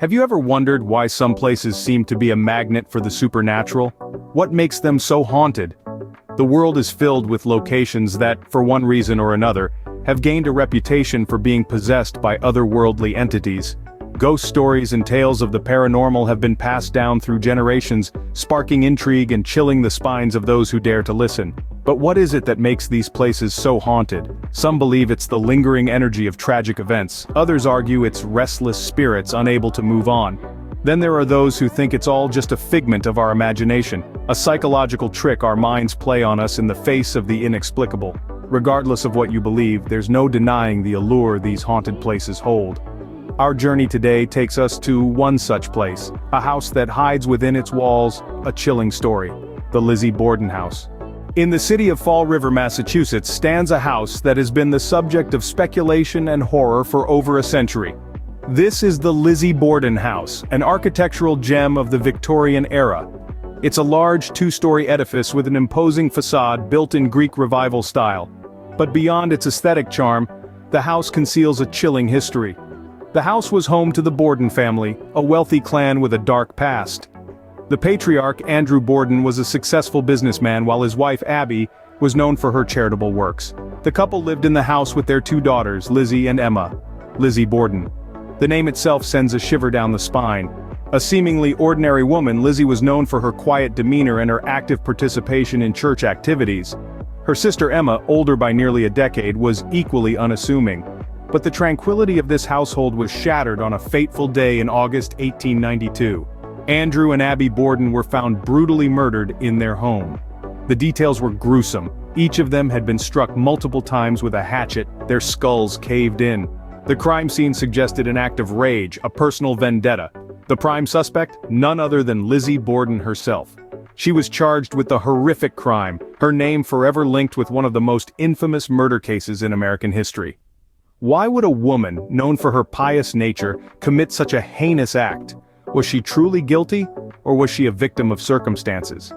Have you ever wondered why some places seem to be a magnet for the supernatural? What makes them so haunted? The world is filled with locations that, for one reason or another, have gained a reputation for being possessed by otherworldly entities. Ghost stories and tales of the paranormal have been passed down through generations, sparking intrigue and chilling the spines of those who dare to listen. But what is it that makes these places so haunted? Some believe it's the lingering energy of tragic events, others argue it's restless spirits unable to move on. Then there are those who think it's all just a figment of our imagination, a psychological trick our minds play on us in the face of the inexplicable. Regardless of what you believe, there's no denying the allure these haunted places hold. Our journey today takes us to one such place, a house that hides within its walls a chilling story, the Lizzie Borden House. In the city of Fall River, Massachusetts, stands a house that has been the subject of speculation and horror for over a century. This is the Lizzie Borden House, an architectural gem of the Victorian era. It's a large two-story edifice with an imposing facade built in Greek Revival style. But beyond its aesthetic charm, the house conceals a chilling history. The house was home to the Borden family, a wealthy clan with a dark past. The patriarch, Andrew Borden, was a successful businessman while his wife, Abby, was known for her charitable works. The couple lived in the house with their two daughters, Lizzie and Emma. Lizzie Borden. The name itself sends a shiver down the spine. A seemingly ordinary woman, Lizzie was known for her quiet demeanor and her active participation in church activities. Her sister Emma, older by nearly a decade, was equally unassuming. But the tranquility of this household was shattered on a fateful day in August 1892. Andrew and Abby Borden were found brutally murdered in their home. The details were gruesome. Each of them had been struck multiple times with a hatchet, their skulls caved in. The crime scene suggested an act of rage, a personal vendetta. The prime suspect? None other than Lizzie Borden herself. She was charged with the horrific crime, her name forever linked with one of the most infamous murder cases in American history. Why would a woman, known for her pious nature, commit such a heinous act? Was she truly guilty, or was she a victim of circumstances?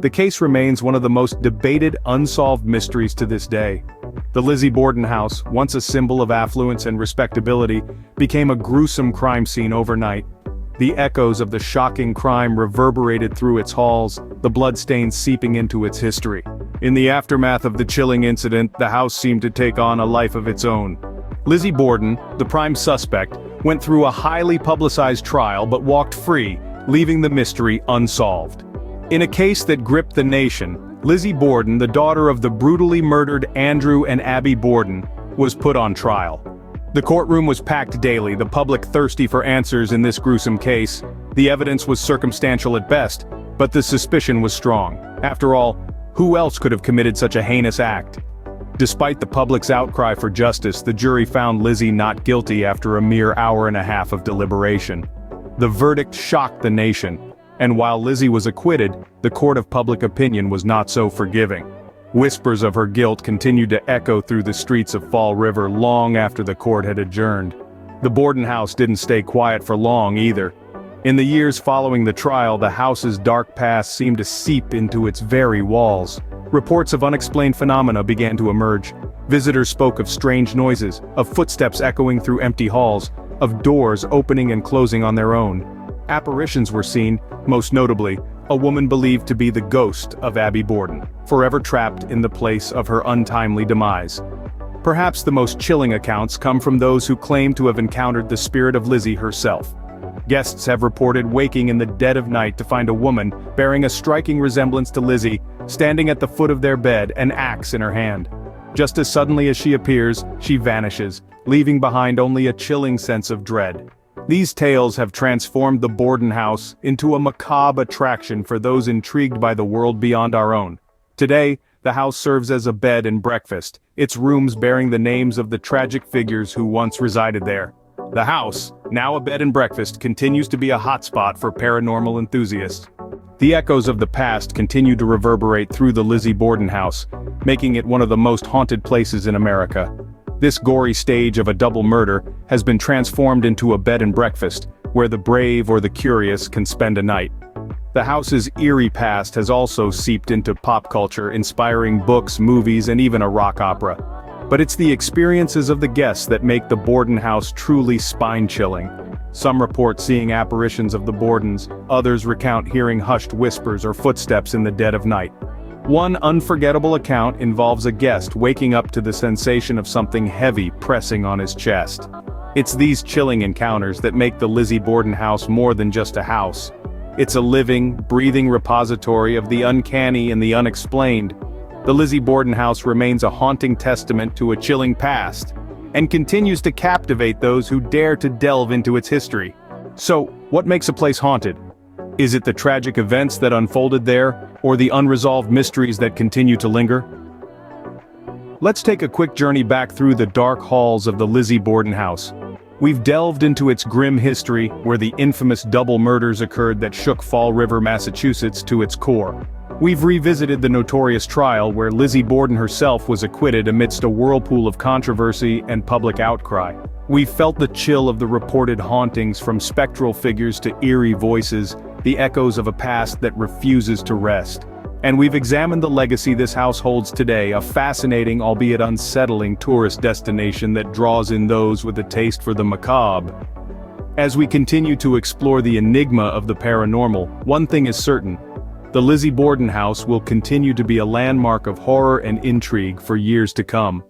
The case remains one of the most debated unsolved mysteries to this day. The Lizzie Borden House, once a symbol of affluence and respectability, became a gruesome crime scene overnight. The echoes of the shocking crime reverberated through its halls, the bloodstains seeping into its history. In the aftermath of the chilling incident, the house seemed to take on a life of its own. Lizzie Borden, the prime suspect, went through a highly publicized trial but walked free, leaving the mystery unsolved. In a case that gripped the nation, Lizzie Borden, the daughter of the brutally murdered Andrew and Abby Borden, was put on trial. The courtroom was packed daily, the public thirsty for answers in this gruesome case. The evidence was circumstantial at best, but the suspicion was strong. After all, who else could have committed such a heinous act? Despite the public's outcry for justice, the jury found Lizzie not guilty after a mere hour and a half of deliberation. The verdict shocked the nation, and while Lizzie was acquitted, the court of public opinion was not so forgiving. Whispers of her guilt continued to echo through the streets of Fall River long after the court had adjourned. The Borden house didn't stay quiet for long either. In the years following the trial, the house's dark past seemed to seep into its very walls. Reports of unexplained phenomena began to emerge. Visitors spoke of strange noises, of footsteps echoing through empty halls, of doors opening and closing on their own. Apparitions were seen, most notably, a woman believed to be the ghost of Abby Borden, forever trapped in the place of her untimely demise. Perhaps the most chilling accounts come from those who claim to have encountered the spirit of Lizzie herself. Guests have reported waking in the dead of night to find a woman, bearing a striking resemblance to Lizzie, standing at the foot of their bed, an axe in her hand. Just as suddenly as she appears, she vanishes, leaving behind only a chilling sense of dread. These tales have transformed the Borden house into a macabre attraction for those intrigued by the world beyond our own. Today, the house serves as a bed and breakfast, its rooms bearing the names of the tragic figures who once resided there. The house, now a bed and breakfast, continues to be a hotspot for paranormal enthusiasts. The echoes of the past continue to reverberate through the Lizzie Borden house, making it one of the most haunted places in America. This gory stage of a double murder has been transformed into a bed and breakfast, where the brave or the curious can spend a night. The house's eerie past has also seeped into pop culture, inspiring books, movies, and even a rock opera. But it's the experiences of the guests that make the Borden house truly spine-chilling. Some report seeing apparitions of the Bordens, others recount hearing hushed whispers or footsteps in the dead of night. One unforgettable account involves a guest waking up to the sensation of something heavy pressing on his chest. It's these chilling encounters that make the Lizzie Borden house more than just a house. It's a living, breathing repository of the uncanny and the unexplained. The Lizzie Borden house remains a haunting testament to a chilling past, and continues to captivate those who dare to delve into its history. So, what makes a place haunted? Is it the tragic events that unfolded there, or the unresolved mysteries that continue to linger? Let's take a quick journey back through the dark halls of the Lizzie Borden house. We've delved into its grim history, where the infamous double murders occurred that shook Fall River, Massachusetts to its core. We've revisited the notorious trial where Lizzie Borden herself was acquitted amidst a whirlpool of controversy and public outcry. We've felt the chill of the reported hauntings, from spectral figures to eerie voices, the echoes of a past that refuses to rest. And we've examined the legacy this house holds today, a fascinating, albeit unsettling, tourist destination that draws in those with a taste for the macabre. As we continue to explore the enigma of the paranormal, one thing is certain: the Lizzie Borden house will continue to be a landmark of horror and intrigue for years to come.